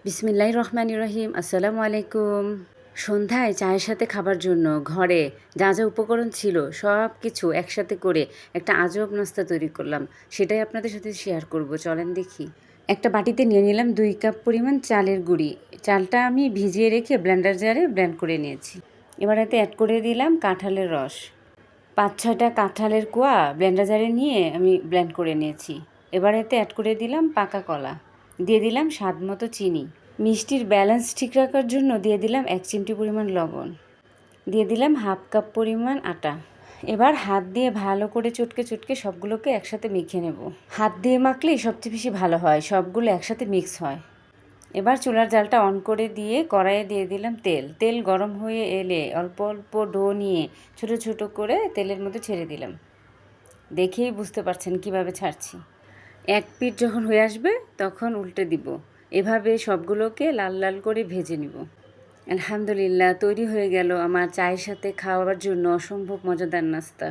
বিসমিল্লাহির রহমানির রহিম। আসসালামু আলাইকুম। সন্ধ্যায় চায়ের সাথে খাবার জন্য ঘরে যা যা উপকরণ ছিল সব কিছু একসাথে করে একটা আজব নাস্তা তৈরি করলাম। সেটাই আপনাদের সাথে শেয়ার করব, চলেন দেখি। একটা বাটিতে নিয়ে নিলাম 2 কাপ পরিমাণ চালের গুঁড়ি। চালটা আমি ভিজিয়ে রেখে ব্লেন্ডার জারে ব্লেন্ড করে নিয়েছি। এবার এতে অ্যাড করে দিলাম কাঁঠালের রস। 5-6টা কাঁঠালের কোয়া ব্লেন্ডার জারে নিয়ে আমি ব্লেন্ড করে নিয়েছি। এবার এতে অ্যাড করে দিলাম পাকা কলা, দিয়ে দিলাম স্বাদ মতো চিনি। মিষ্টির ব্যালেন্স ঠিক রাখার জন্য দিয়ে দিলাম 1 চিমটি পরিমাণ লবণ, দিয়ে দিলাম হাফ কাপ পরিমাণ আটা। এবার হাত দিয়ে ভালো করে চটকে চটকে সবগুলোকে একসাথে মেখে নেব। হাত দিয়ে মাখলেই সবচেয়ে বেশি ভালো হয়, সবগুলো একসাথে মিক্স হয়। এবার চুলার জালটা অন করে দিয়ে কড়াইয়ে দিয়ে দিলাম তেল। তেল গরম হয়ে এলে অল্প অল্প ডো নিয়ে ছোট ছোট করে তেলের মধ্যে ছেড়ে দিলাম। দেখেই বুঝতে পারছেন কিভাবে ছাড়ছি। এক পিঠ যখন হয়ে আসবে তখন উল্টে দিব। এভাবে সবগুলোকে লাল লাল করে ভেজে নিব। আলহামদুলিল্লাহ, তৈরি হয়ে গেল আমার চায়ের সাথে খাওয়ার জন্য অসম্ভব মজাদার নাস্তা।